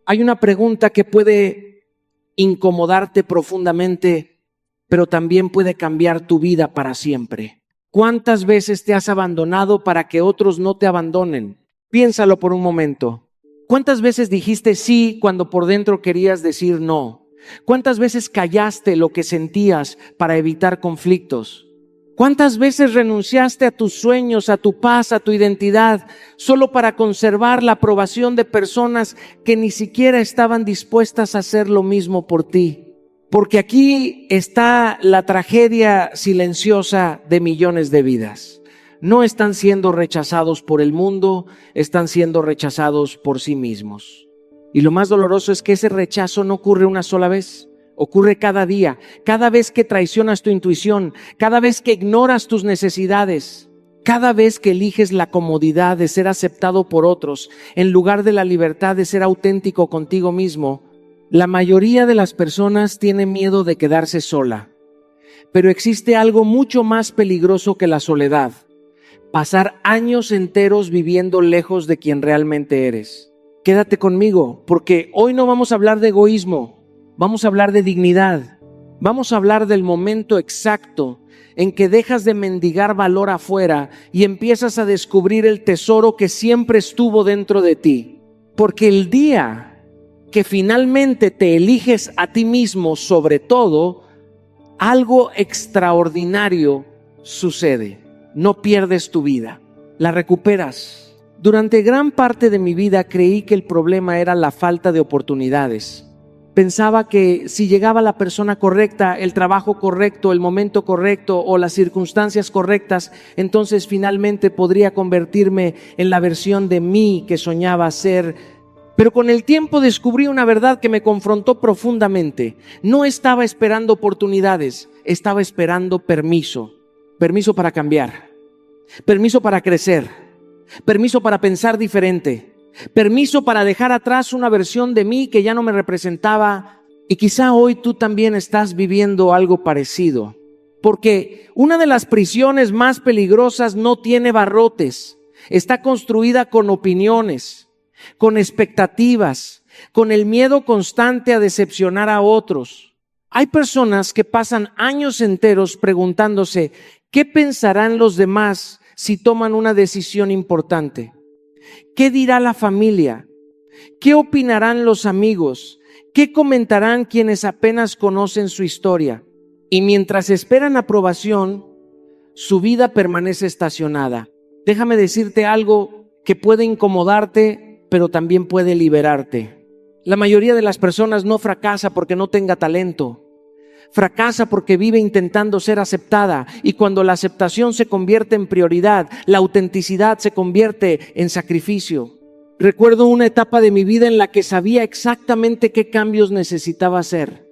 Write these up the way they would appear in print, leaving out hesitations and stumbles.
hay una pregunta que puede incomodarte profundamente, pero también puede cambiar tu vida para siempre. ¿Cuántas veces te has abandonado para que otros no te abandonen? Piénsalo por un momento. ¿Cuántas veces dijiste sí cuando por dentro querías decir no? ¿Cuántas veces callaste lo que sentías para evitar conflictos? ¿Cuántas veces renunciaste a tus sueños, a tu paz, a tu identidad, solo para conservar la aprobación de personas que ni siquiera estaban dispuestas a hacer lo mismo por ti? Porque aquí está la tragedia silenciosa de millones de vidas. No están siendo rechazados por el mundo, están siendo rechazados por sí mismos. Y lo más doloroso es que ese rechazo no ocurre una sola vez. Ocurre cada día, cada vez que traicionas tu intuición, cada vez que ignoras tus necesidades, cada vez que eliges la comodidad de ser aceptado por otros en lugar de la libertad de ser auténtico contigo mismo. La mayoría de las personas tiene miedo de quedarse sola, pero existe algo mucho más peligroso que la soledad: pasar años enteros viviendo lejos de quien realmente eres. Quédate conmigo, porque hoy no vamos a hablar de egoísmo. Vamos a hablar de dignidad. Vamos a hablar del momento exacto en que dejas de mendigar valor afuera y empiezas a descubrir el tesoro que siempre estuvo dentro de ti. Porque el día que finalmente te eliges a ti mismo sobre todo, algo extraordinario sucede. No pierdes tu vida, la recuperas. Durante gran parte de mi vida creí que el problema era la falta de oportunidades. Pensaba que si llegaba la persona correcta, el trabajo correcto, el momento correcto o las circunstancias correctas, entonces finalmente podría convertirme en la versión de mí que soñaba ser. Pero con el tiempo descubrí una verdad que me confrontó profundamente. No estaba esperando oportunidades, estaba esperando permiso. Permiso para cambiar, permiso para crecer, permiso para pensar diferente. Permiso para dejar atrás una versión de mí que ya no me representaba. Y quizá hoy tú también estás viviendo algo parecido. Porque una de las prisiones más peligrosas no tiene barrotes. Está construida con opiniones, con expectativas, con el miedo constante a decepcionar a otros. Hay personas que pasan años enteros preguntándose ¿qué pensarán los demás si toman una decisión importante? ¿Qué dirá la familia? ¿Qué opinarán los amigos? ¿Qué comentarán quienes apenas conocen su historia? Y mientras esperan aprobación, su vida permanece estacionada. Déjame decirte algo que puede incomodarte, pero también puede liberarte. La mayoría de las personas no fracasa porque no tenga talento. Fracasa porque vive intentando ser aceptada, y cuando la aceptación se convierte en prioridad, la autenticidad se convierte en sacrificio. Recuerdo una etapa de mi vida en la que sabía exactamente qué cambios necesitaba hacer.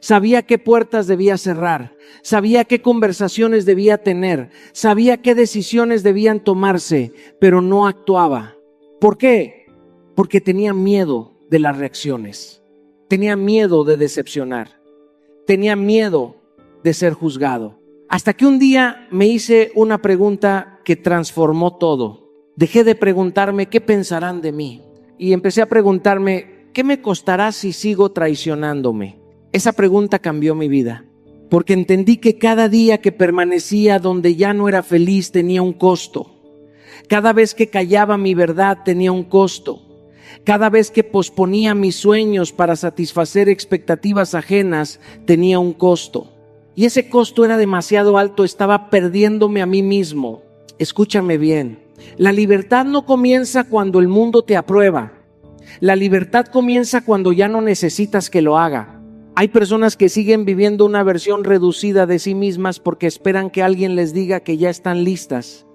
Sabía qué puertas debía cerrar, sabía qué conversaciones debía tener, sabía qué decisiones debían tomarse, pero no actuaba. ¿Por qué? Porque tenía miedo de las reacciones, tenía miedo de decepcionar. Tenía miedo de ser juzgado. Hasta que un día me hice una pregunta que transformó todo. Dejé de preguntarme ¿qué pensarán de mí? Y empecé a preguntarme ¿qué me costará si sigo traicionándome? Esa pregunta cambió mi vida. Porque entendí que cada día que permanecía donde ya no era feliz tenía un costo. Cada vez que callaba mi verdad tenía un costo. Cada vez que posponía mis sueños para satisfacer expectativas ajenas, tenía un costo. Y ese costo era demasiado alto, estaba perdiéndome a mí mismo. Escúchame bien, la libertad no comienza cuando el mundo te aprueba. La libertad comienza cuando ya no necesitas que lo haga. Hay personas que siguen viviendo una versión reducida de sí mismas porque esperan que alguien les diga que ya están listas.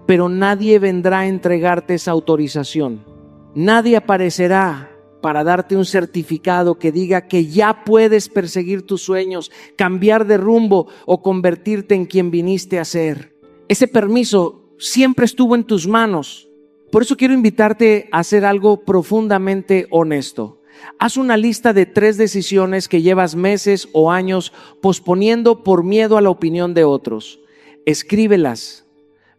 Pero nadie vendrá a entregarte esa autorización. Nadie aparecerá para darte un certificado que diga que ya puedes perseguir tus sueños, cambiar de rumbo o convertirte en quien viniste a ser. Ese permiso siempre estuvo en tus manos. Por eso quiero invitarte a hacer algo profundamente honesto. Haz una lista de 3 decisiones que llevas meses o años posponiendo por miedo a la opinión de otros. Escríbelas,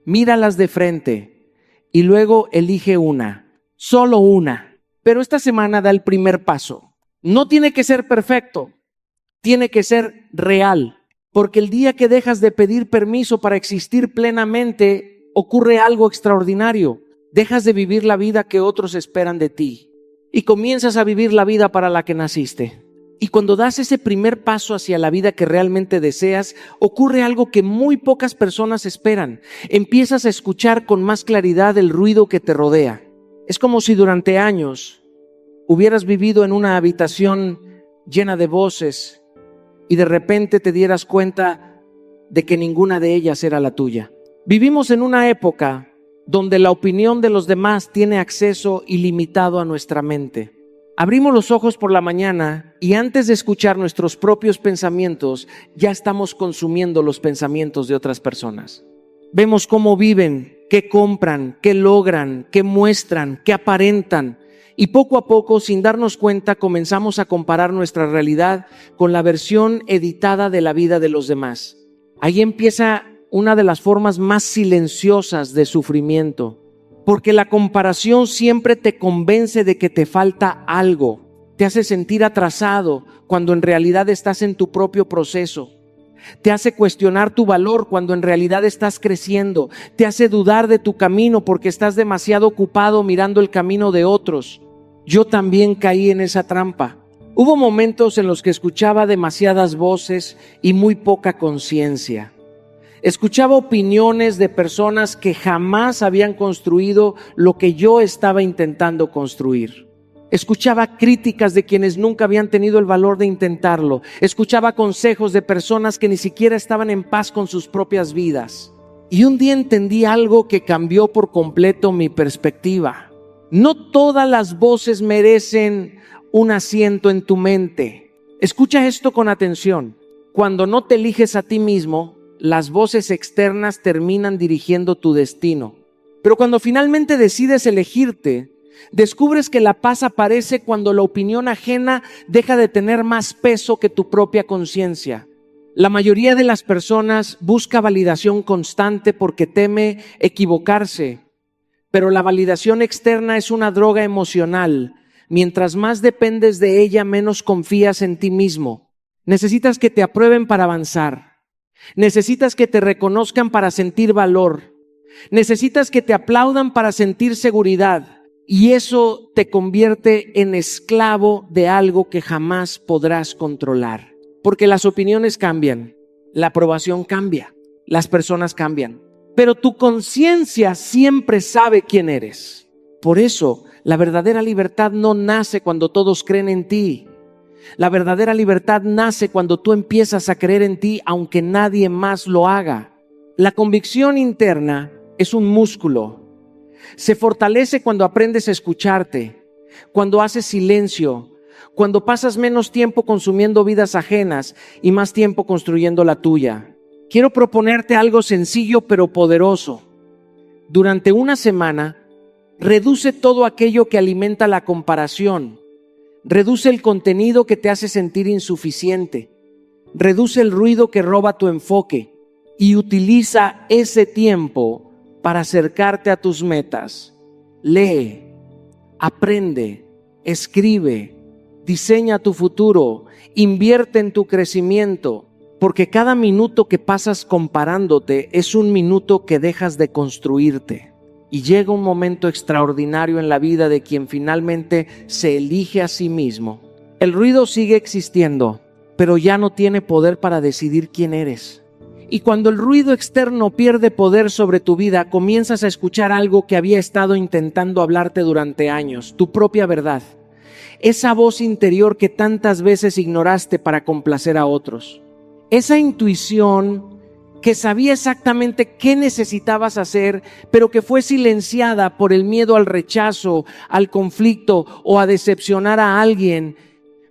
míralas de frente y luego elige una. Solo una. pero esta semana da el primer paso. No tiene que ser perfecto, tiene que ser real, porque el día que dejas de pedir permiso para existir plenamente, ocurre algo extraordinario. Dejas de vivir la vida que otros esperan de ti y comienzas a vivir la vida para la que naciste. Y cuando das ese primer paso hacia la vida que realmente deseas, ocurre algo que muy pocas personas esperan. Empiezas a escuchar con más claridad el ruido que te rodea. Es como si durante años hubieras vivido en una habitación llena de voces y de repente te dieras cuenta de que ninguna de ellas era la tuya. Vivimos en una época donde la opinión de los demás tiene acceso ilimitado a nuestra mente. Abrimos los ojos por la mañana y antes de escuchar nuestros propios pensamientos, ya estamos consumiendo los pensamientos de otras personas. Vemos cómo viven, qué compran, qué logran, qué muestran, qué aparentan. Y poco a poco, sin darnos cuenta, comenzamos a comparar nuestra realidad con la versión editada de la vida de los demás. Ahí empieza una de las formas más silenciosas de sufrimiento. Porque la comparación siempre te convence de que te falta algo. Te hace sentir atrasado cuando en realidad estás en tu propio proceso. Te hace cuestionar tu valor cuando en realidad estás creciendo. Te hace dudar de tu camino porque estás demasiado ocupado mirando el camino de otros. Yo también caí en esa trampa. Hubo momentos en los que escuchaba demasiadas voces y muy poca conciencia. Escuchaba opiniones de personas que jamás habían construido lo que yo estaba intentando construir. Escuchaba críticas de quienes nunca habían tenido el valor de intentarlo. Escuchaba consejos de personas que ni siquiera estaban en paz con sus propias vidas. Y un día entendí algo que cambió por completo mi perspectiva. No todas las voces merecen un asiento en tu mente. Escucha esto con atención. Cuando no te eliges a ti mismo, las voces externas terminan dirigiendo tu destino. Pero cuando finalmente decides elegirte, descubres que la paz aparece cuando la opinión ajena deja de tener más peso que tu propia conciencia. La mayoría de las personas busca validación constante porque teme equivocarse, pero la validación externa es una droga emocional. Mientras más dependes de ella, menos confías en ti mismo. Necesitas que te aprueben para avanzar. Necesitas que te reconozcan para sentir valor. Necesitas que te aplaudan para sentir seguridad. Y eso te convierte en esclavo de algo que jamás podrás controlar. Porque las opiniones cambian, la aprobación cambia, las personas cambian. Pero tu conciencia siempre sabe quién eres. Por eso, la verdadera libertad no nace cuando todos creen en ti. La verdadera libertad nace cuando tú empiezas a creer en ti aunque nadie más lo haga. La convicción interna es un músculo. Se fortalece cuando aprendes a escucharte, cuando haces silencio, cuando pasas menos tiempo consumiendo vidas ajenas y más tiempo construyendo la tuya. Quiero proponerte algo sencillo pero poderoso. Durante una semana, reduce todo aquello que alimenta la comparación. Reduce el contenido que te hace sentir insuficiente. Reduce el ruido que roba tu enfoque y utiliza ese tiempo para acercarte a tus metas. Lee, aprende, escribe, diseña tu futuro, invierte en tu crecimiento, porque cada minuto que pasas comparándote es un minuto que dejas de construirte. Y llega un momento extraordinario en la vida de quien finalmente se elige a sí mismo. El ruido sigue existiendo, pero ya no tiene poder para decidir quién eres. Y cuando el ruido externo pierde poder sobre tu vida, comienzas a escuchar algo que había estado intentando hablarte durante años, tu propia verdad. Esa voz interior que tantas veces ignoraste para complacer a otros. Esa intuición que sabía exactamente qué necesitabas hacer, pero que fue silenciada por el miedo al rechazo, al conflicto o a decepcionar a alguien,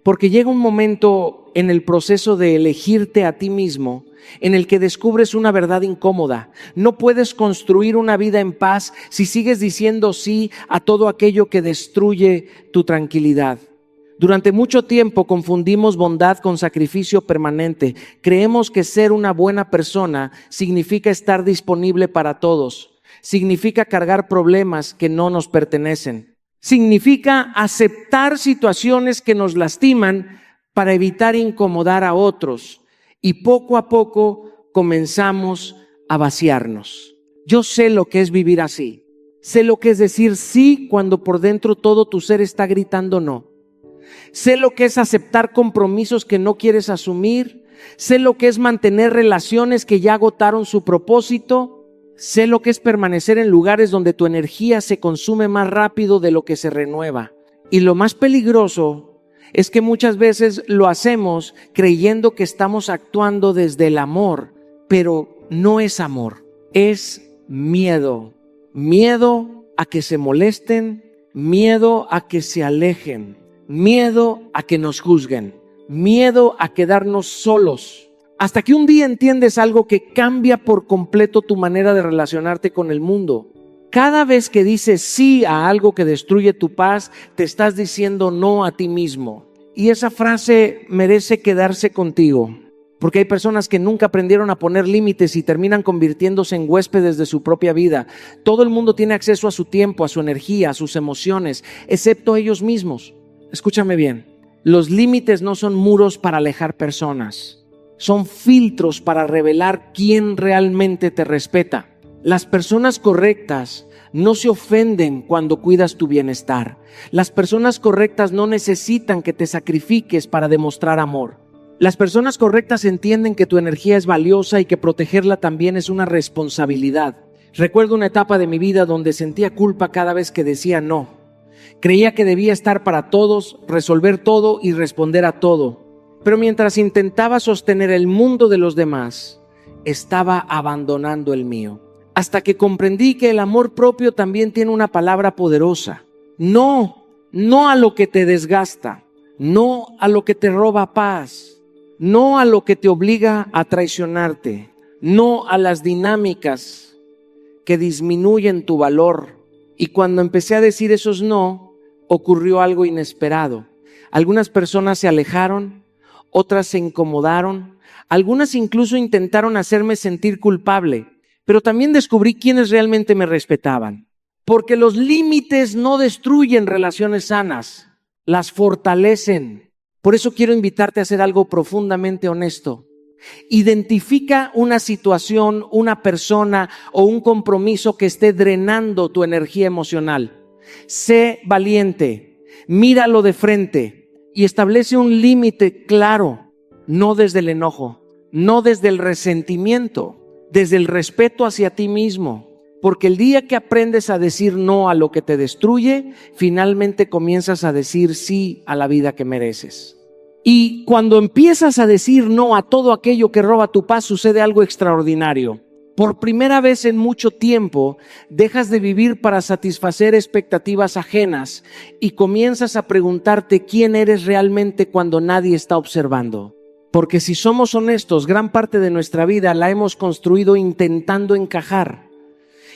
porque llega un momento en el proceso de elegirte a ti mismo en el que descubres una verdad incómoda. No puedes construir una vida en paz si sigues diciendo sí a todo aquello que destruye tu tranquilidad. Durante mucho tiempo confundimos bondad con sacrificio permanente. Creemos que ser una buena persona significa estar disponible para todos. Significa cargar problemas que no nos pertenecen. Significa aceptar situaciones que nos lastiman para evitar incomodar a otros. Y poco a poco comenzamos a vaciarnos. Yo sé lo que es vivir así. Sé lo que es decir sí cuando por dentro todo tu ser está gritando no. Sé lo que es aceptar compromisos que no quieres asumir. Sé lo que es mantener relaciones que ya agotaron su propósito. Sé lo que es permanecer en lugares donde tu energía se consume más rápido de lo que se renueva. Y lo más peligroso es que muchas veces lo hacemos creyendo que estamos actuando desde el amor, pero no es amor, es miedo. Miedo a que se molesten, miedo a que se alejen, miedo a que nos juzguen, miedo a quedarnos solos. Hasta que un día entiendes algo que cambia por completo tu manera de relacionarte con el mundo. Cada vez que dices sí a algo que destruye tu paz, te estás diciendo no a ti mismo. Y esa frase merece quedarse contigo. Porque hay personas que nunca aprendieron a poner límites y terminan convirtiéndose en huéspedes de su propia vida. Todo el mundo tiene acceso a su tiempo, a su energía, a sus emociones, excepto ellos mismos. Escúchame bien, los límites no son muros para alejar personas. Son filtros para revelar quién realmente te respeta. Las personas correctas no se ofenden cuando cuidas tu bienestar. Las personas correctas no necesitan que te sacrifiques para demostrar amor. Las personas correctas entienden que tu energía es valiosa y que protegerla también es una responsabilidad. Recuerdo una etapa de mi vida donde sentía culpa cada vez que decía no. Creía que debía estar para todos, resolver todo y responder a todo. Pero mientras intentaba sostener el mundo de los demás, estaba abandonando el mío. Hasta que comprendí que el amor propio también tiene una palabra poderosa. No, no a lo que te desgasta, no a lo que te roba paz. No a lo que te obliga a traicionarte, no a las dinámicas que disminuyen tu valor. Y cuando empecé a decir esos no, ocurrió algo inesperado. Algunas personas se alejaron, otras se incomodaron, algunas incluso intentaron hacerme sentir culpable, pero también descubrí quiénes realmente me respetaban. Porque los límites no destruyen relaciones sanas, las fortalecen. Por eso quiero invitarte a hacer algo profundamente honesto. Identifica una situación, una persona o un compromiso que esté drenando tu energía emocional. Sé valiente, míralo de frente y establece un límite claro, no desde el enojo, no desde el resentimiento, desde el respeto hacia ti mismo. Porque el día que aprendes a decir no a lo que te destruye, finalmente comienzas a decir sí a la vida que mereces. Y cuando empiezas a decir no a todo aquello que roba tu paz, sucede algo extraordinario. Por primera vez en mucho tiempo, dejas de vivir para satisfacer expectativas ajenas y comienzas a preguntarte quién eres realmente cuando nadie está observando. Porque si somos honestos, gran parte de nuestra vida la hemos construido intentando encajar,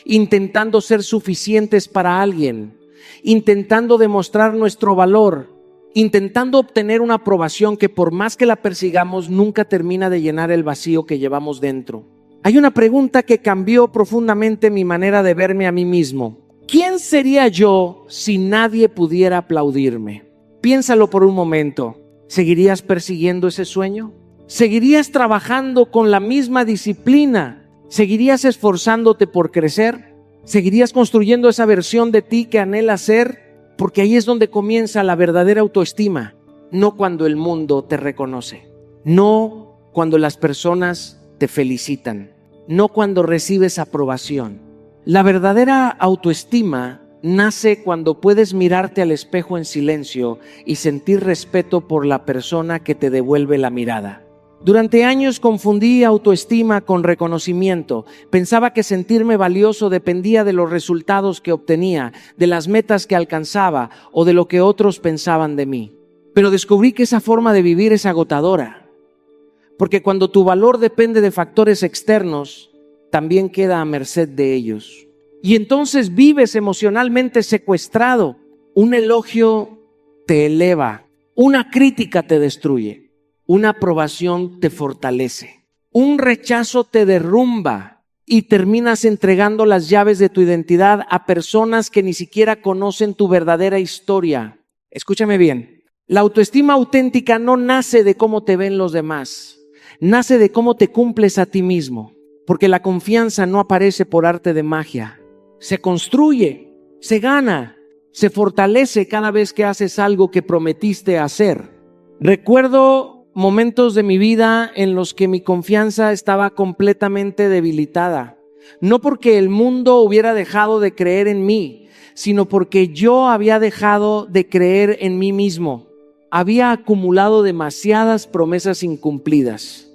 intentando ser suficientes para alguien, intentando demostrar nuestro valor, intentando obtener una aprobación que por más que la persigamos nunca termina de llenar el vacío que llevamos dentro. Hay una pregunta que cambió profundamente mi manera de verme a mí mismo. ¿Quién sería yo si nadie pudiera aplaudirme? Piénsalo por un momento. ¿Seguirías persiguiendo ese sueño? ¿Seguirías trabajando con la misma disciplina? ¿Seguirías esforzándote por crecer? ¿Seguirías construyendo esa versión de ti que anhelas ser? Porque ahí es donde comienza la verdadera autoestima. No cuando el mundo te reconoce. No cuando las personas te felicitan. No cuando recibes aprobación. La verdadera autoestima nace cuando puedes mirarte al espejo en silencio y sentir respeto por la persona que te devuelve la mirada. Durante años confundí autoestima con reconocimiento. Pensaba que sentirme valioso dependía de los resultados que obtenía, de las metas que alcanzaba o de lo que otros pensaban de mí. Pero descubrí que esa forma de vivir es agotadora. Porque cuando tu valor depende de factores externos, también queda a merced de ellos. Y entonces vives emocionalmente secuestrado. Un elogio te eleva, una crítica te destruye, una aprobación te fortalece, un rechazo te derrumba y terminas entregando las llaves de tu identidad a personas que ni siquiera conocen tu verdadera historia. Escúchame bien, la autoestima auténtica no nace de cómo te ven los demás, nace de cómo te cumples a ti mismo, porque la confianza no aparece por arte de magia, se construye, se gana, se fortalece cada vez que haces algo que prometiste hacer. Recuerdo momentos de mi vida en los que mi confianza estaba completamente debilitada, no porque el mundo hubiera dejado de creer en mí, sino porque yo había dejado de creer en mí mismo. Había acumulado demasiadas promesas incumplidas,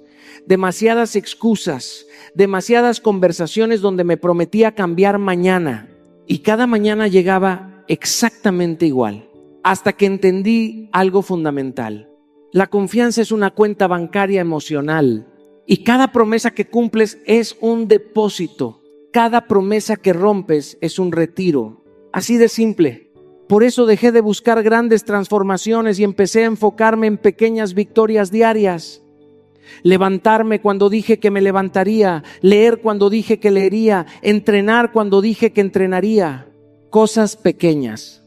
demasiadas excusas, demasiadas conversaciones donde me prometía cambiar mañana, y cada mañana llegaba exactamente igual, hasta que entendí algo fundamental. La confianza es una cuenta bancaria emocional y cada promesa que cumples es un depósito. Cada promesa que rompes es un retiro. Así de simple. Por eso dejé de buscar grandes transformaciones y empecé a enfocarme en pequeñas victorias diarias. Levantarme cuando dije que me levantaría, leer cuando dije que leería, entrenar cuando dije que entrenaría. Cosas pequeñas,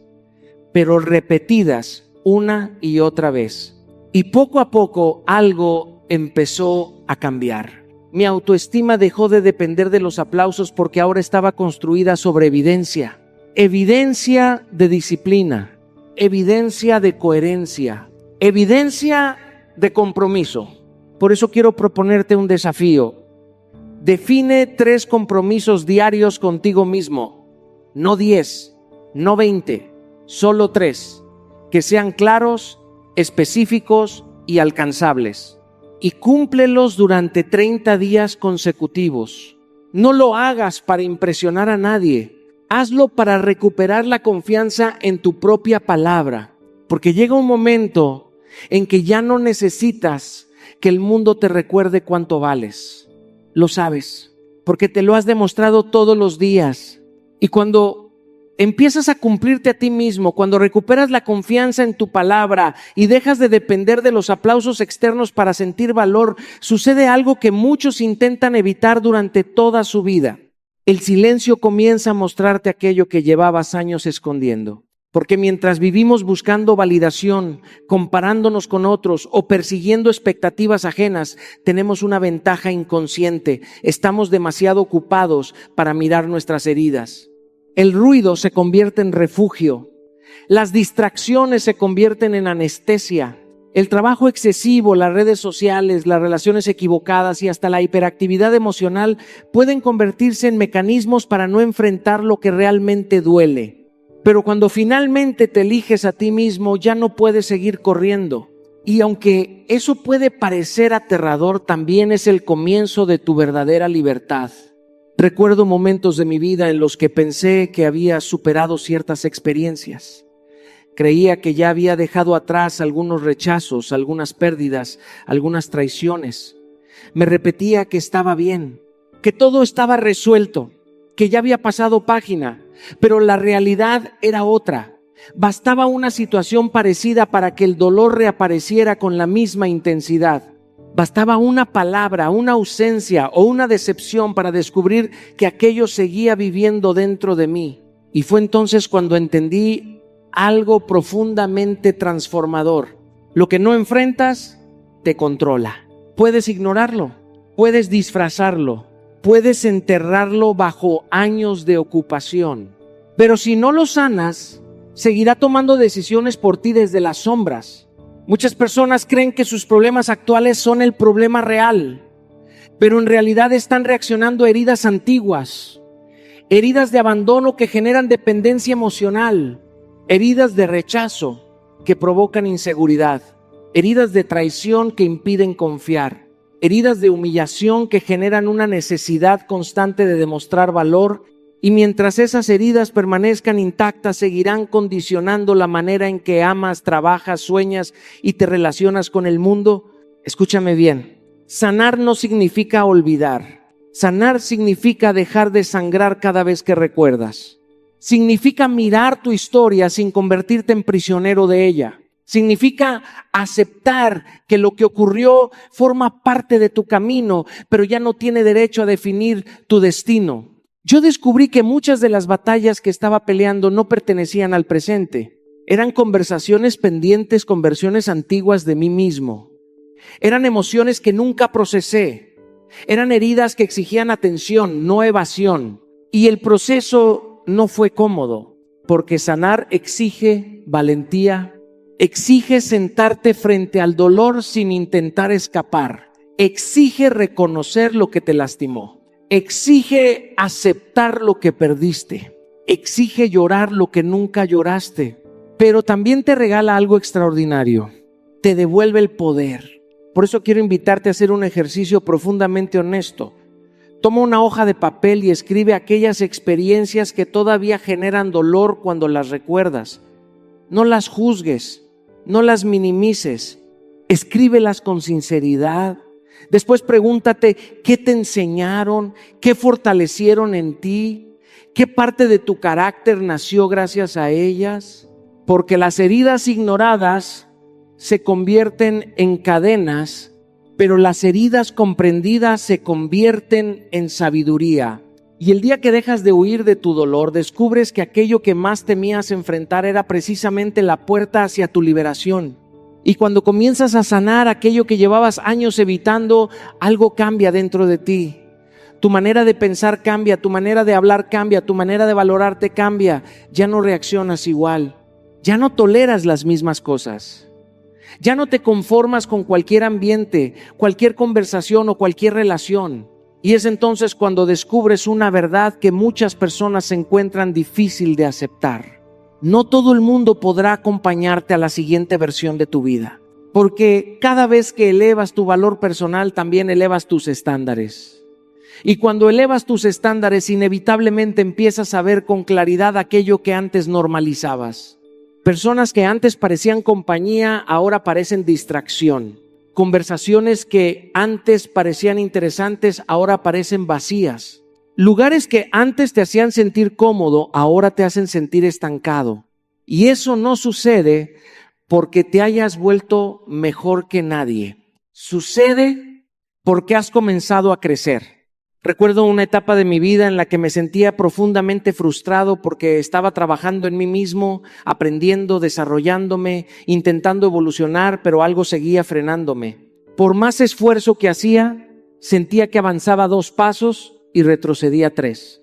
pero repetidas una y otra vez. Y poco a poco algo empezó a cambiar. Mi autoestima dejó de depender de los aplausos porque ahora estaba construida sobre evidencia. Evidencia de disciplina, evidencia de coherencia, evidencia de compromiso. Por eso quiero proponerte un desafío. Define 3 compromisos diarios contigo mismo. No 10, no 20, solo 3. Que sean claros, específicos y alcanzables, y cúmplelos durante 30 días consecutivos. No lo hagas para impresionar a nadie, hazlo para recuperar la confianza en tu propia palabra, porque llega un momento en que ya no necesitas que el mundo te recuerde cuánto vales. Lo sabes, porque te lo has demostrado todos los días. Y cuando empiezas a cumplirte a ti mismo, cuando recuperas la confianza en tu palabra y dejas de depender de los aplausos externos para sentir valor, sucede algo que muchos intentan evitar durante toda su vida. El silencio comienza a mostrarte aquello que llevabas años escondiendo. Porque mientras vivimos buscando validación, comparándonos con otros o persiguiendo expectativas ajenas, tenemos una ventaja inconsciente. Estamos demasiado ocupados para mirar nuestras heridas. El ruido se convierte en refugio. Las distracciones se convierten en anestesia. El trabajo excesivo, las redes sociales, las relaciones equivocadas y hasta la hiperactividad emocional pueden convertirse en mecanismos para no enfrentar lo que realmente duele. Pero cuando finalmente te eliges a ti mismo, ya no puedes seguir corriendo. Y aunque eso puede parecer aterrador, también es el comienzo de tu verdadera libertad. Recuerdo momentos de mi vida en los que pensé que había superado ciertas experiencias. Creía que ya había dejado atrás algunos rechazos, algunas pérdidas, algunas traiciones. Me repetía que estaba bien, que todo estaba resuelto, que ya había pasado página, pero la realidad era otra. Bastaba una situación parecida para que el dolor reapareciera con la misma intensidad. Bastaba una palabra, una ausencia o una decepción para descubrir que aquello seguía viviendo dentro de mí. Y fue entonces cuando entendí algo profundamente transformador. Lo que no enfrentas, te controla. Puedes ignorarlo, puedes disfrazarlo, puedes enterrarlo bajo años de ocupación. Pero si no lo sanas, seguirá tomando decisiones por ti desde las sombras. Muchas personas creen que sus problemas actuales son el problema real, pero en realidad están reaccionando a heridas antiguas, heridas de abandono que generan dependencia emocional, heridas de rechazo que provocan inseguridad, heridas de traición que impiden confiar, heridas de humillación que generan una necesidad constante de demostrar valor. Y mientras esas heridas permanezcan intactas, seguirán condicionando la manera en que amas, trabajas, sueñas y te relacionas con el mundo. Escúchame bien, sanar no significa olvidar. Sanar significa dejar de sangrar cada vez que recuerdas. Significa mirar tu historia sin convertirte en prisionero de ella. Significa aceptar que lo que ocurrió forma parte de tu camino, pero ya no tiene derecho a definir tu destino. Yo descubrí que muchas de las batallas que estaba peleando no pertenecían al presente. Eran conversaciones pendientes con versiones antiguas de mí mismo. Eran emociones que nunca procesé. Eran heridas que exigían atención, no evasión. Y el proceso no fue cómodo, porque sanar exige valentía, exige sentarte frente al dolor sin intentar escapar, exige reconocer lo que te lastimó, exige aceptar lo que perdiste, exige llorar lo que nunca lloraste, pero también te regala algo extraordinario, te devuelve el poder. Por eso quiero invitarte a hacer un ejercicio profundamente honesto. Toma una hoja de papel y escribe aquellas experiencias que todavía generan dolor cuando las recuerdas. No las juzgues, no las minimices, escríbelas con sinceridad. Después pregúntate qué te enseñaron, qué fortalecieron en ti, qué parte de tu carácter nació gracias a ellas. Porque las heridas ignoradas se convierten en cadenas, pero las heridas comprendidas se convierten en sabiduría. Y el día que dejas de huir de tu dolor, descubres que aquello que más temías enfrentar era precisamente la puerta hacia tu liberación. Y cuando comienzas a sanar aquello que llevabas años evitando, algo cambia dentro de ti. Tu manera de pensar cambia, tu manera de hablar cambia, tu manera de valorarte cambia. Ya no reaccionas igual, ya no toleras las mismas cosas. Ya no te conformas con cualquier ambiente, cualquier conversación o cualquier relación. Y es entonces cuando descubres una verdad que muchas personas se encuentran difícil de aceptar. No todo el mundo podrá acompañarte a la siguiente versión de tu vida, porque cada vez que elevas tu valor personal, también elevas tus estándares. Y cuando elevas tus estándares, inevitablemente empiezas a ver con claridad aquello que antes normalizabas. Personas que antes parecían compañía, ahora parecen distracción. Conversaciones que antes parecían interesantes, ahora parecen vacías. Lugares que antes te hacían sentir cómodo, ahora te hacen sentir estancado. Y eso no sucede porque te hayas vuelto mejor que nadie. Sucede porque has comenzado a crecer. Recuerdo una etapa de mi vida en la que me sentía profundamente frustrado porque estaba trabajando en mí mismo, aprendiendo, desarrollándome, intentando evolucionar, pero algo seguía frenándome. Por más esfuerzo que hacía, sentía que avanzaba 2 pasos y retrocedía 3.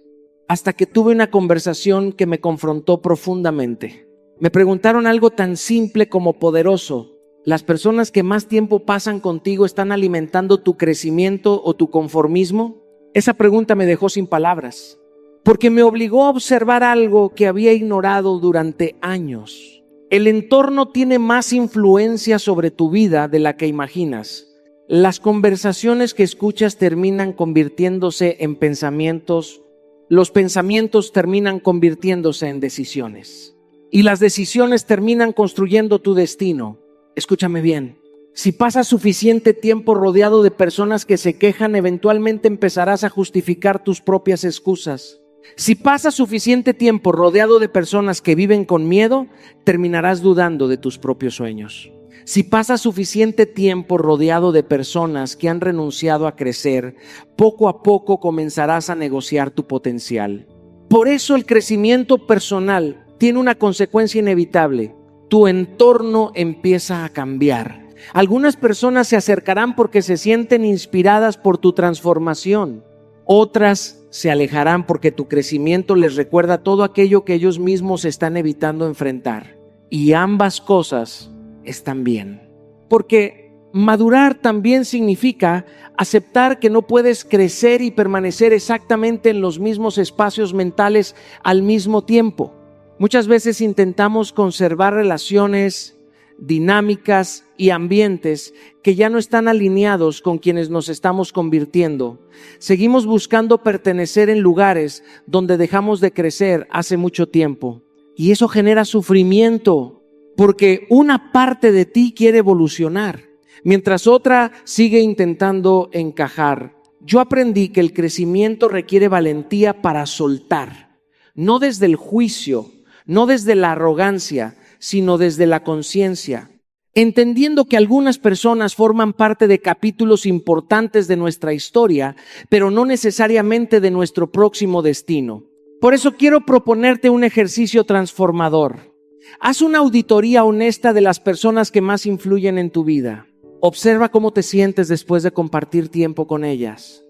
Hasta que tuve una conversación que me confrontó profundamente. Me preguntaron algo tan simple como poderoso. ¿Las personas que más tiempo pasan contigo están alimentando tu crecimiento o tu conformismo? Esa pregunta me dejó sin palabras, porque me obligó a observar algo que había ignorado durante años. El entorno tiene más influencia sobre tu vida de la que imaginas. Las conversaciones que escuchas terminan convirtiéndose en pensamientos, los pensamientos terminan convirtiéndose en decisiones, y las decisiones terminan construyendo tu destino. Escúchame bien. Si pasas suficiente tiempo rodeado de personas que se quejan, eventualmente empezarás a justificar tus propias excusas. Si pasas suficiente tiempo rodeado de personas que viven con miedo, terminarás dudando de tus propios sueños. Si pasas suficiente tiempo rodeado de personas que han renunciado a crecer, poco a poco comenzarás a negociar tu potencial. Por eso el crecimiento personal tiene una consecuencia inevitable. Tu entorno empieza a cambiar. Algunas personas se acercarán porque se sienten inspiradas por tu transformación. Otras se alejarán porque tu crecimiento les recuerda todo aquello que ellos mismos están evitando enfrentar. Y ambas cosas están bien. Porque madurar también significa aceptar que no puedes crecer y permanecer exactamente en los mismos espacios mentales al mismo tiempo. Muchas veces intentamos conservar relaciones, dinámicas y ambientes que ya no están alineados con quienes nos estamos convirtiendo. Seguimos buscando pertenecer en lugares donde dejamos de crecer hace mucho tiempo. Y eso genera sufrimiento, porque una parte de ti quiere evolucionar, mientras otra sigue intentando encajar. Yo aprendí que el crecimiento requiere valentía para soltar, no desde el juicio, no desde la arrogancia, sino desde la conciencia, entendiendo que algunas personas forman parte de capítulos importantes de nuestra historia, pero no necesariamente de nuestro próximo destino. Por eso quiero proponerte un ejercicio transformador. Haz una auditoría honesta de las personas que más influyen en tu vida. Observa cómo te sientes después de compartir tiempo con ellas.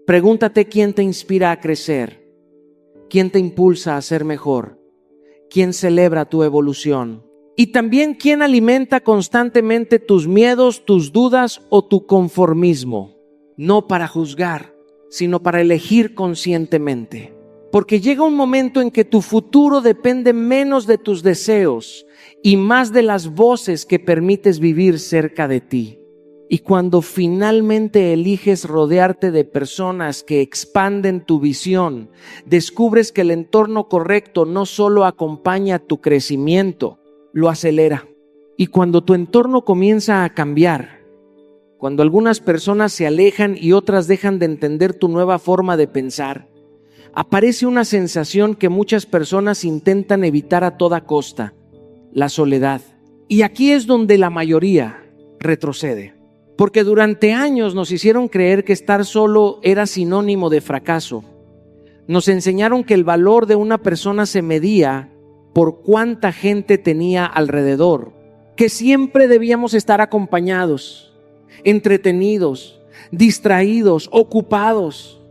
Pregúntate quién te inspira a crecer, quién te impulsa a ser mejor, quién celebra tu evolución y también quién alimenta constantemente tus miedos, tus dudas o tu conformismo. No para juzgar, sino para elegir conscientemente. Porque llega un momento en que tu futuro depende menos de tus deseos y más de las voces que permites vivir cerca de ti. Y cuando finalmente eliges rodearte de personas que expanden tu visión, descubres que el entorno correcto no solo acompaña tu crecimiento, lo acelera. Y cuando tu entorno comienza a cambiar, cuando algunas personas se alejan y otras dejan de entender tu nueva forma de pensar, aparece una sensación que muchas personas intentan evitar a toda costa: la soledad. Y aquí es donde la mayoría retrocede. Porque durante años nos hicieron creer que estar solo era sinónimo de fracaso. Nos enseñaron que el valor de una persona se medía por cuánta gente tenía alrededor, que siempre debíamos estar acompañados, entretenidos, distraídos, ocupados,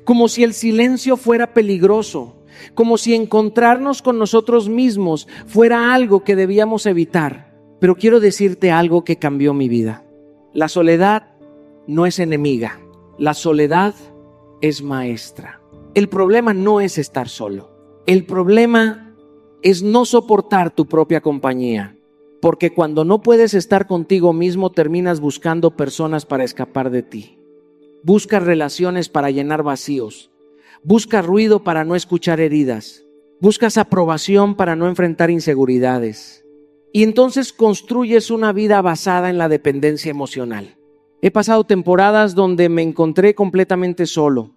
como si el silencio fuera peligroso, como si encontrarnos con nosotros mismos fuera algo que debíamos evitar. Pero quiero decirte algo que cambió mi vida. La soledad no es enemiga, la soledad es maestra. El problema no es estar solo, el problema es no soportar tu propia compañía, porque cuando no puedes estar contigo mismo terminas buscando personas para escapar de ti. Buscas relaciones para llenar vacíos, buscas ruido para no escuchar heridas, buscas aprobación para no enfrentar inseguridades. Y entonces construyes una vida basada en la dependencia emocional. He pasado temporadas donde me encontré completamente solo.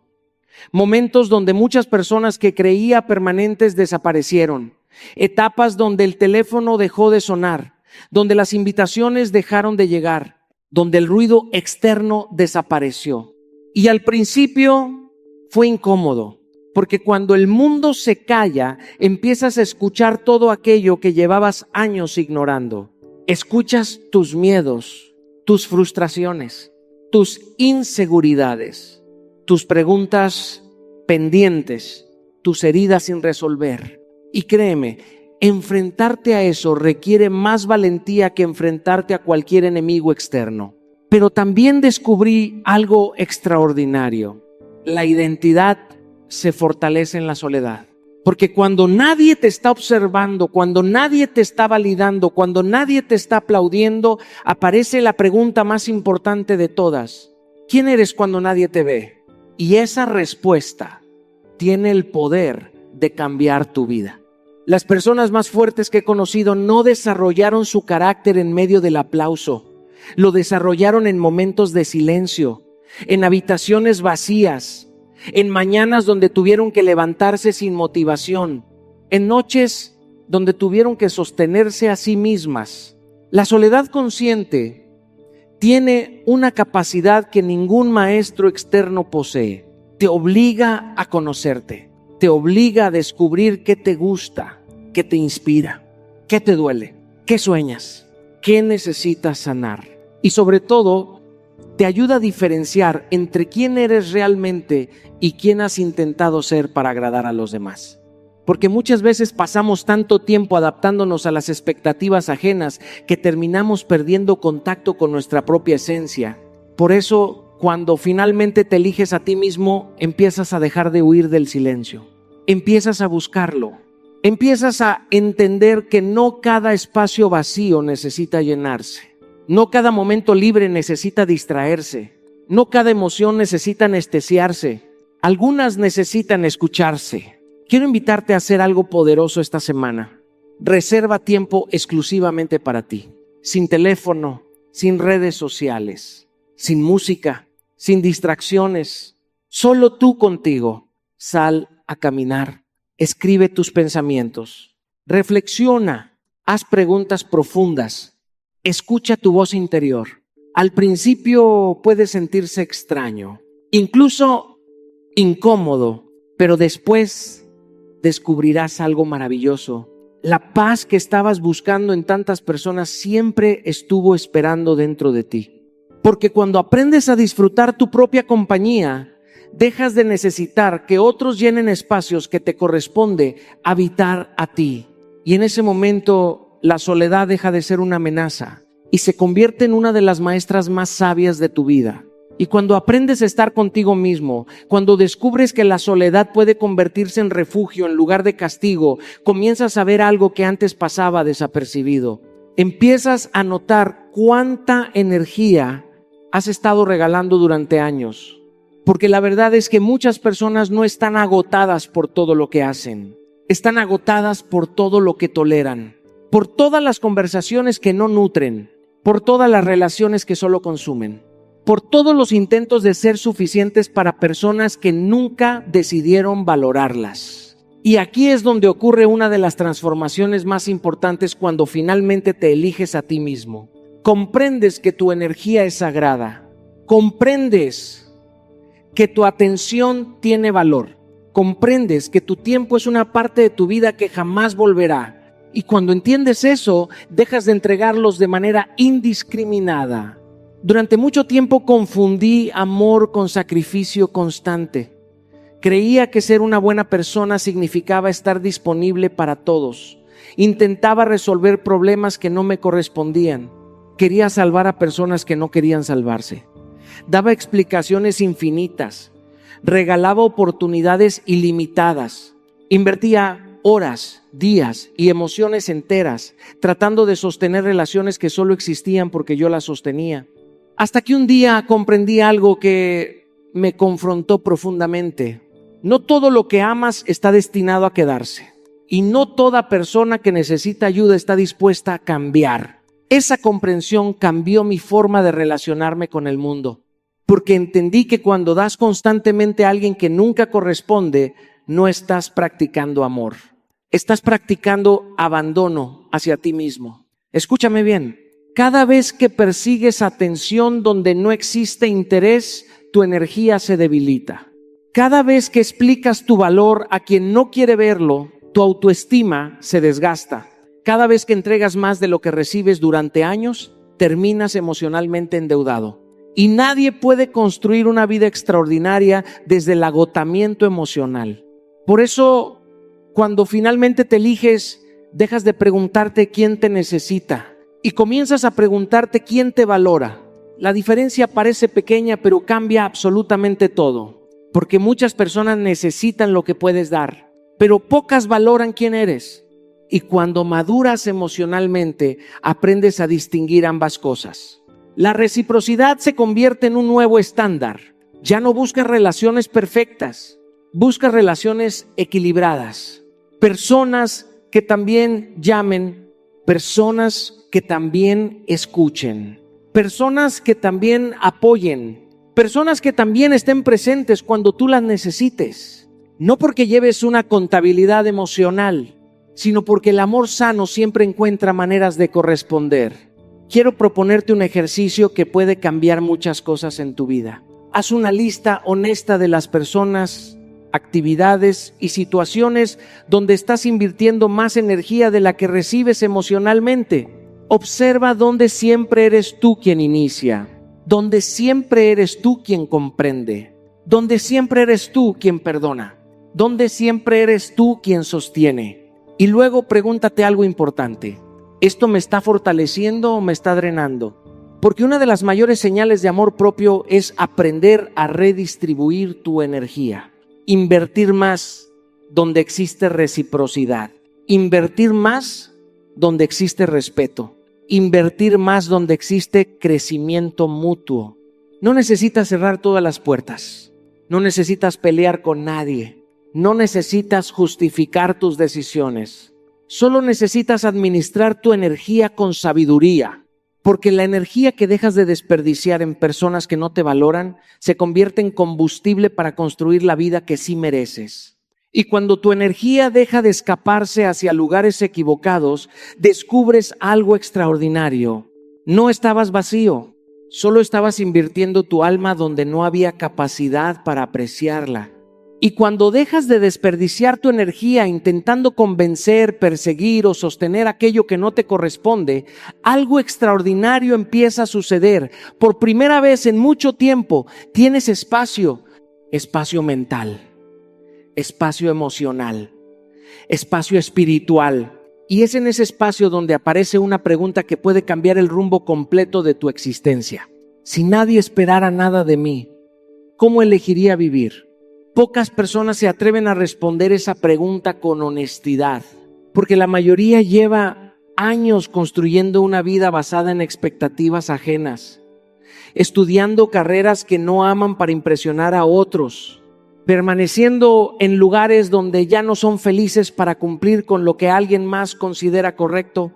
Momentos donde muchas personas que creía permanentes desaparecieron. Etapas donde el teléfono dejó de sonar, donde las invitaciones dejaron de llegar, donde el ruido externo desapareció. Y al principio fue incómodo, porque cuando el mundo se calla, empiezas a escuchar todo aquello que llevabas años ignorando. Escuchas tus miedos, tus frustraciones, tus inseguridades, tus preguntas pendientes, tus heridas sin resolver. Y créeme, enfrentarte a eso requiere más valentía que enfrentarte a cualquier enemigo externo. Pero también descubrí algo extraordinario. La identidad se fortalece en la soledad. Porque cuando nadie te está observando, cuando nadie te está validando, cuando nadie te está aplaudiendo, aparece la pregunta más importante de todas: ¿quién eres cuando nadie te ve? Y esa respuesta tiene el poder de cambiar tu vida. Las personas más fuertes que he conocido no desarrollaron su carácter en medio del aplauso. Lo desarrollaron en momentos de silencio, en habitaciones vacías, en mañanas donde tuvieron que levantarse sin motivación, en noches donde tuvieron que sostenerse a sí mismas. La soledad consciente tiene una capacidad que ningún maestro externo posee. Te obliga a conocerte, te obliga a descubrir qué te gusta, qué te inspira, qué te duele, qué sueñas, qué necesitas sanar. Y sobre todo, te ayuda a diferenciar entre quién eres realmente y quién has intentado ser para agradar a los demás. Porque muchas veces pasamos tanto tiempo adaptándonos a las expectativas ajenas que terminamos perdiendo contacto con nuestra propia esencia. Por eso, cuando finalmente te eliges a ti mismo, empiezas a dejar de huir del silencio. Empiezas a buscarlo. Empiezas a entender que no cada espacio vacío necesita llenarse. No cada momento libre necesita distraerse. No cada emoción necesita anestesiarse. Algunas necesitan escucharse. Quiero invitarte a hacer algo poderoso esta semana. Reserva tiempo exclusivamente para ti. Sin teléfono, sin redes sociales, sin música, sin distracciones. Solo tú contigo. Sal a caminar. Escribe tus pensamientos. Reflexiona. haz preguntas profundas, escucha tu voz interior. Al principio puede sentirse extraño, incluso incómodo, pero después descubrirás algo maravilloso. La paz que estabas buscando en tantas personas siempre estuvo esperando dentro de ti. Porque cuando aprendes a disfrutar tu propia compañía, dejas de necesitar que otros llenen espacios que te corresponde habitar a ti. Y en ese momento la soledad deja de ser una amenaza y se convierte en una de las maestras más sabias de tu vida. Y cuando aprendes a estar contigo mismo, cuando descubres que la soledad puede convertirse en refugio en lugar de castigo, comienzas a ver algo que antes pasaba desapercibido. Empiezas a notar cuánta energía has estado regalando durante años. Porque la verdad es que muchas personas no están agotadas por todo lo que hacen. Están agotadas por todo lo que toleran, por todas las conversaciones que no nutren, por todas las relaciones que solo consumen, por todos los intentos de ser suficientes para personas que nunca decidieron valorarlas. Y aquí es donde ocurre una de las transformaciones más importantes cuando finalmente te eliges a ti mismo. Comprendes que tu energía es sagrada. Comprendes que tu atención tiene valor. Comprendes que tu tiempo es una parte de tu vida que jamás volverá. Y cuando entiendes eso, dejas de entregarlos de manera indiscriminada. Durante mucho tiempo confundí amor con sacrificio constante. Creía que ser una buena persona significaba estar disponible para todos. Intentaba resolver problemas que no me correspondían. Quería salvar a personas que no querían salvarse. Daba explicaciones infinitas. Regalaba oportunidades ilimitadas. Invertía horas, días y emociones enteras tratando de sostener relaciones que solo existían porque yo las sostenía. Hasta que un día comprendí algo que me confrontó profundamente. No todo lo que amas está destinado a quedarse. Y no toda persona que necesita ayuda está dispuesta a cambiar. Esa comprensión cambió mi forma de relacionarme con el mundo. Porque entendí que cuando das constantemente a alguien que nunca corresponde, no estás practicando amor. Estás practicando abandono hacia ti mismo. Escúchame bien. Cada vez que persigues atención donde no existe interés, tu energía se debilita. Cada vez que explicas tu valor a quien no quiere verlo, tu autoestima se desgasta. Cada vez que entregas más de lo que recibes durante años, terminas emocionalmente endeudado. Y nadie puede construir una vida extraordinaria desde el agotamiento emocional. Por eso, cuando finalmente te eliges, dejas de preguntarte quién te necesita. Y comienzas a preguntarte quién te valora. La diferencia parece pequeña, pero cambia absolutamente todo. Porque muchas personas necesitan lo que puedes dar, pero pocas valoran quién eres. Y cuando maduras emocionalmente, aprendes a distinguir ambas cosas. La reciprocidad se convierte en un nuevo estándar. Ya no buscas relaciones perfectas, buscas relaciones equilibradas. Personas que también llamen, personas que también escuchen, personas que también apoyen, personas que también estén presentes cuando tú las necesites. No porque lleves una contabilidad emocional, sino porque el amor sano siempre encuentra maneras de corresponder. Quiero proponerte un ejercicio que puede cambiar muchas cosas en tu vida. Haz una lista honesta de las personas, actividades y situaciones donde estás invirtiendo más energía de la que recibes emocionalmente. Observa dónde siempre eres tú quien inicia, donde siempre eres tú quien comprende, donde siempre eres tú quien perdona, donde siempre eres tú quien sostiene. Y luego pregúntate algo importante. ¿Esto me está fortaleciendo o me está drenando? Porque una de las mayores señales de amor propio es aprender a redistribuir tu energía. Invertir más donde existe reciprocidad. Invertir más donde existe respeto. Invertir más donde existe crecimiento mutuo. No necesitas cerrar todas las puertas. No necesitas pelear con nadie. No necesitas justificar tus decisiones. Solo necesitas administrar tu energía con sabiduría. Porque la energía que dejas de desperdiciar en personas que no te valoran se convierte en combustible para construir la vida que sí mereces. Y cuando tu energía deja de escaparse hacia lugares equivocados, descubres algo extraordinario. No estabas vacío, solo estabas invirtiendo tu alma donde no había capacidad para apreciarla. Y cuando dejas de desperdiciar tu energía intentando convencer, perseguir o sostener aquello que no te corresponde, algo extraordinario empieza a suceder. Por primera vez en mucho tiempo tienes espacio mental, espacio emocional, espacio espiritual. Y es en ese espacio donde aparece una pregunta que puede cambiar el rumbo completo de tu existencia. Si nadie esperara nada de mí, ¿cómo elegiría vivir? Pocas personas se atreven a responder esa pregunta con honestidad, porque la mayoría lleva años construyendo una vida basada en expectativas ajenas, estudiando carreras que no aman para impresionar a otros, permaneciendo en lugares donde ya no son felices para cumplir con lo que alguien más considera correcto,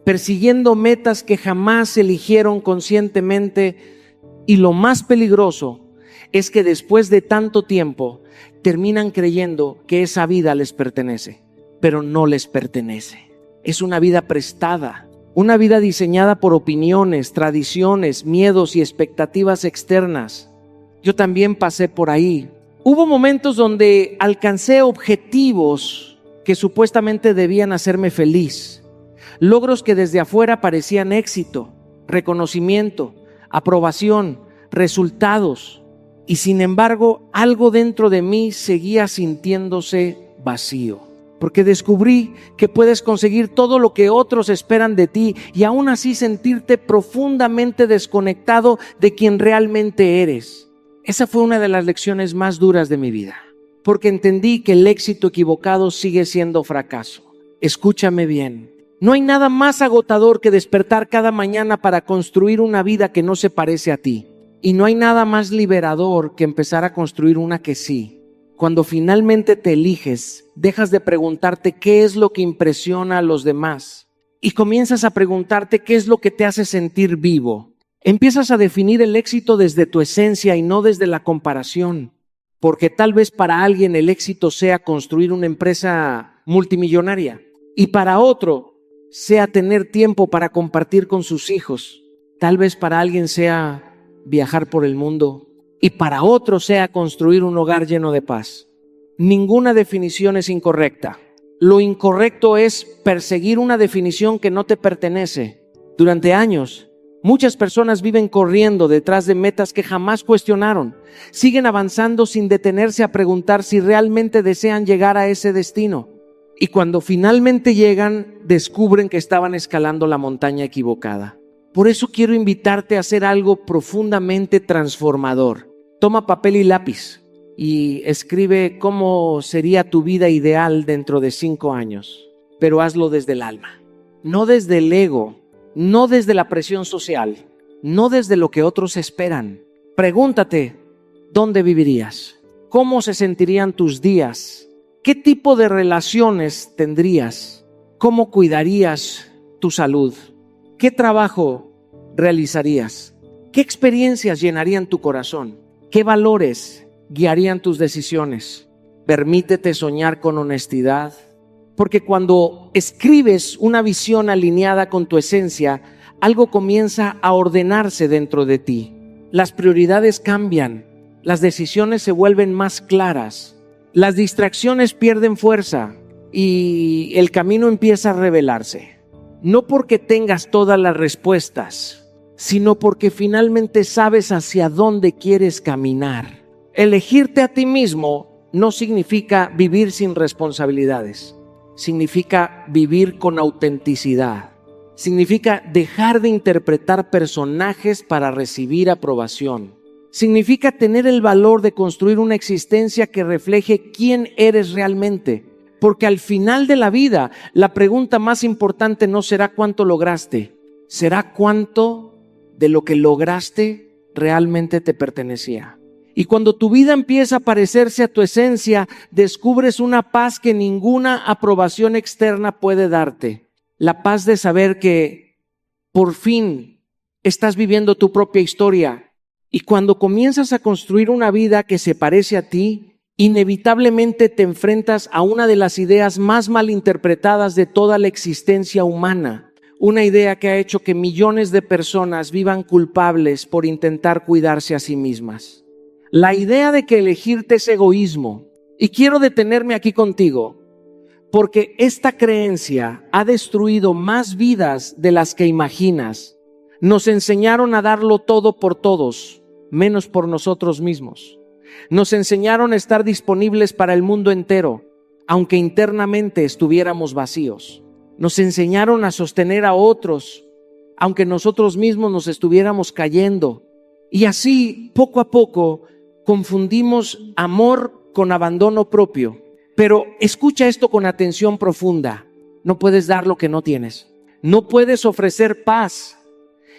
persiguiendo metas que jamás eligieron conscientemente, y lo más peligroso es que después de tanto tiempo terminan creyendo que esa vida les pertenece, pero no les pertenece. Es una vida prestada, una vida diseñada por opiniones, tradiciones, miedos y expectativas externas. Yo también pasé por ahí. Hubo momentos donde alcancé objetivos que supuestamente debían hacerme feliz, logros que desde afuera parecían éxito, reconocimiento, aprobación, resultados. Y sin embargo, algo dentro de mí seguía sintiéndose vacío, porque descubrí que puedes conseguir todo lo que otros esperan de ti y aún así sentirte profundamente desconectado de quien realmente eres. Esa fue una de las lecciones más duras de mi vida, porque entendí que el éxito equivocado sigue siendo fracaso. Escúchame bien. No hay nada más agotador que despertar cada mañana para construir una vida que no se parece a ti. Y no hay nada más liberador que empezar a construir una que sí. Cuando finalmente te eliges, dejas de preguntarte qué es lo que impresiona a los demás y comienzas a preguntarte qué es lo que te hace sentir vivo. Empiezas a definir el éxito desde tu esencia y no desde la comparación, porque tal vez para alguien el éxito sea construir una empresa multimillonaria y para otro sea tener tiempo para compartir con sus hijos. Tal vez para alguien sea viajar por el mundo y para otro sea construir un hogar lleno de paz. Ninguna definición es incorrecta. Lo incorrecto es perseguir una definición que no te pertenece. Durante años, muchas personas viven corriendo detrás de metas que jamás cuestionaron. Siguen avanzando sin detenerse a preguntar si realmente desean llegar a ese destino. Y cuando finalmente llegan, descubren que estaban escalando la montaña equivocada. Por eso quiero invitarte a hacer algo profundamente transformador. Toma papel y lápiz y escribe cómo sería tu vida ideal dentro de 5 años, pero hazlo desde el alma, no desde el ego, no desde la presión social, no desde lo que otros esperan. Pregúntate, ¿dónde vivirías? ¿Cómo se sentirían tus días? ¿Qué tipo de relaciones tendrías? ¿Cómo cuidarías tu salud? ¿Qué trabajo realizarías? ¿Qué experiencias llenarían tu corazón? ¿Qué valores guiarían tus decisiones? Permítete soñar con honestidad, porque cuando escribes una visión alineada con tu esencia, algo comienza a ordenarse dentro de ti. Las prioridades cambian, las decisiones se vuelven más claras, las distracciones pierden fuerza y el camino empieza a revelarse. No porque tengas todas las respuestas, sino porque finalmente sabes hacia dónde quieres caminar. Elegirte a ti mismo no significa vivir sin responsabilidades. Significa vivir con autenticidad. Significa dejar de interpretar personajes para recibir aprobación. Significa tener el valor de construir una existencia que refleje quién eres realmente. Porque al final de la vida, la pregunta más importante no será cuánto lograste, será cuánto de lo que lograste realmente te pertenecía. Y cuando tu vida empieza a parecerse a tu esencia, descubres una paz que ninguna aprobación externa puede darte. La paz de saber que por fin estás viviendo tu propia historia. Y cuando comienzas a construir una vida que se parece a ti, inevitablemente te enfrentas a una de las ideas más malinterpretadas de toda la existencia humana. Una idea que ha hecho que millones de personas vivan culpables por intentar cuidarse a sí mismas. La idea de que elegirte es egoísmo. Y quiero detenerme aquí contigo, porque esta creencia ha destruido más vidas de las que imaginas. Nos enseñaron a darlo todo por todos, menos por nosotros mismos. Nos enseñaron a estar disponibles para el mundo entero, aunque internamente estuviéramos vacíos. Nos enseñaron a sostener a otros, aunque nosotros mismos nos estuviéramos cayendo. Y así, poco a poco, confundimos amor con abandono propio. Pero escucha esto con atención profunda. No puedes dar lo que no tienes. No puedes ofrecer paz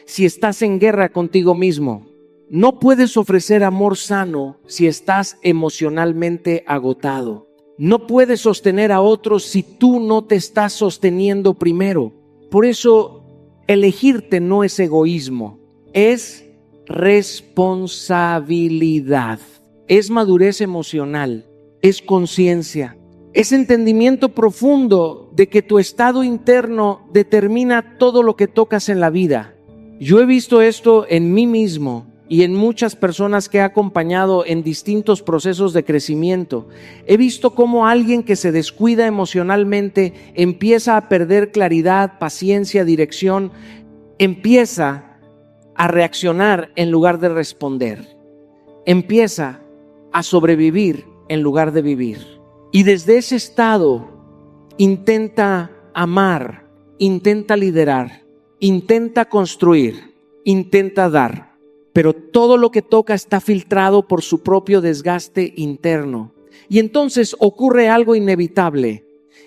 si estás en guerra contigo mismo. No puedes ofrecer amor sano si estás emocionalmente agotado. No puedes sostener a otros si tú no te estás sosteniendo primero. Por eso, elegirte no es egoísmo, es responsabilidad. Es madurez emocional, es conciencia, es entendimiento profundo de que tu estado interno determina todo lo que tocas en la vida. Yo he visto esto en mí mismo y en muchas personas que he acompañado en distintos procesos de crecimiento. He visto cómo alguien que se descuida emocionalmente empieza a perder claridad, paciencia, dirección, empieza a reaccionar en lugar de responder, empieza a sobrevivir en lugar de vivir. Y desde ese estado intenta amar, intenta liderar, intenta construir, intenta dar. Pero todo lo que toca está filtrado por su propio desgaste interno. Y entonces ocurre algo inevitable.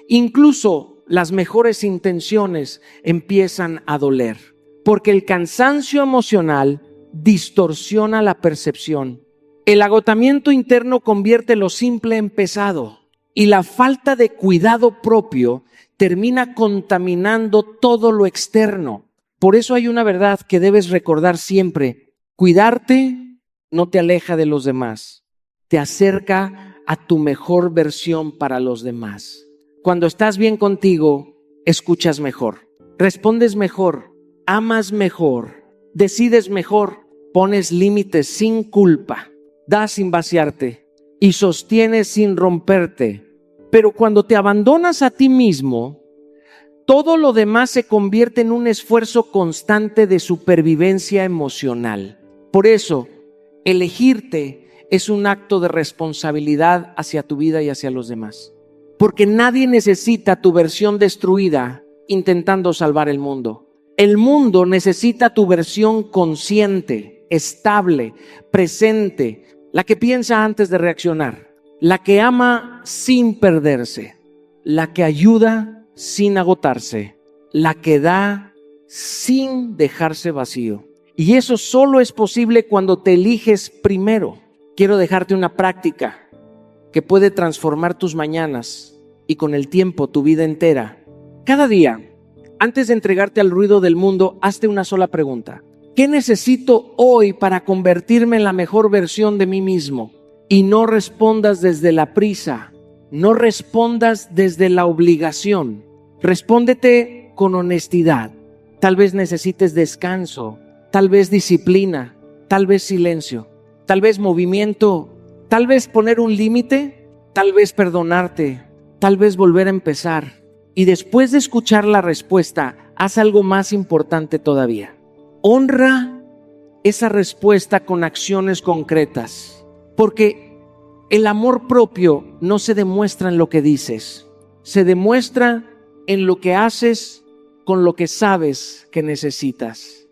Incluso las mejores intenciones empiezan a doler. Porque el cansancio emocional distorsiona la percepción. El agotamiento interno convierte lo simple en pesado. Y la falta de cuidado propio termina contaminando todo lo externo. Por eso hay una verdad que debes recordar siempre. Cuidarte no te aleja de los demás, te acerca a tu mejor versión para los demás. Cuando estás bien contigo, escuchas mejor, respondes mejor, amas mejor, decides mejor, pones límites sin culpa, das sin vaciarte y sostienes sin romperte. Pero cuando te abandonas a ti mismo, todo lo demás se convierte en un esfuerzo constante de supervivencia emocional. Por eso, elegirte es un acto de responsabilidad hacia tu vida y hacia los demás. Porque nadie necesita tu versión destruida intentando salvar el mundo. El mundo necesita tu versión consciente, estable, presente, la que piensa antes de reaccionar, la que ama sin perderse, la que ayuda sin agotarse, la que da sin dejarse vacío. Y eso solo es posible cuando te eliges primero. Quiero dejarte una práctica que puede transformar tus mañanas y con el tiempo tu vida entera. Cada día, antes de entregarte al ruido del mundo, hazte una sola pregunta. ¿Qué necesito hoy para convertirme en la mejor versión de mí mismo? Y no respondas desde la prisa, no respondas desde la obligación. Respóndete con honestidad. Tal vez necesites descanso, tal vez disciplina, tal vez silencio, tal vez movimiento, tal vez poner un límite, tal vez perdonarte, tal vez volver a empezar. Y después de escuchar la respuesta, haz algo más importante todavía. Honra esa respuesta con acciones concretas, porque el amor propio no se demuestra en lo que dices, se demuestra en lo que haces con lo que sabes que necesitas.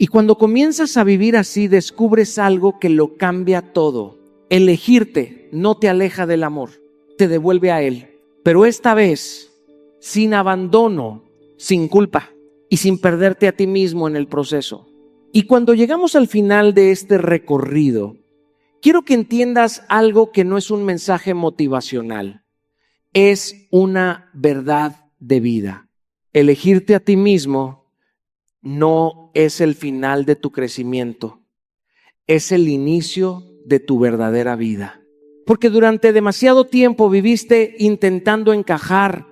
Y cuando comienzas a vivir así, descubres algo que lo cambia todo. Elegirte no te aleja del amor, te devuelve a él. Pero esta vez, sin abandono, sin culpa y sin perderte a ti mismo en el proceso. Y cuando llegamos al final de este recorrido, quiero que entiendas algo que no es un mensaje motivacional. Es una verdad de vida. Elegirte a ti mismo no es el final de tu crecimiento, es el inicio de tu verdadera vida. Porque durante demasiado tiempo viviste intentando encajar,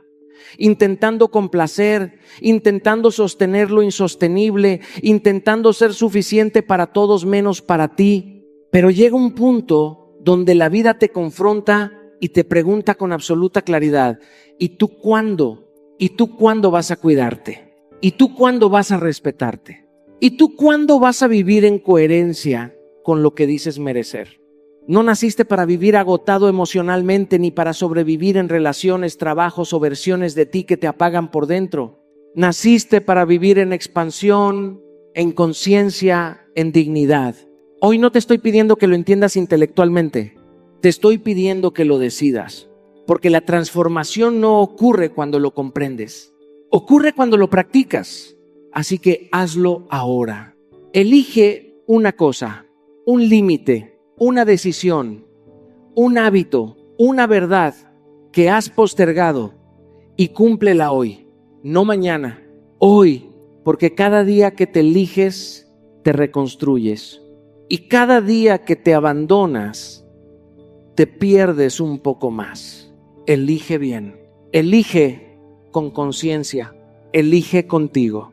intentando complacer, intentando sostener lo insostenible, intentando ser suficiente para todos menos para ti. Pero llega un punto donde la vida te confronta y te pregunta con absoluta claridad: ¿y tú cuándo? ¿Y tú cuándo vas a cuidarte? ¿Y tú cuándo vas a respetarte? ¿Y tú cuándo vas a vivir en coherencia con lo que dices merecer? No naciste para vivir agotado emocionalmente, ni para sobrevivir en relaciones, trabajos o versiones de ti que te apagan por dentro. Naciste para vivir en expansión, en conciencia, en dignidad. Hoy no te estoy pidiendo que lo entiendas intelectualmente, te estoy pidiendo que lo decidas, porque la transformación no ocurre cuando lo comprendes, ocurre cuando lo practicas. Así que hazlo ahora. Elige una cosa, un límite, una decisión, un hábito, una verdad que has postergado y cúmplela hoy, no mañana, hoy, porque cada día que te eliges, te reconstruyes. Y cada día que te abandonas, te pierdes un poco más. Elige bien, elige con conciencia, elige contigo.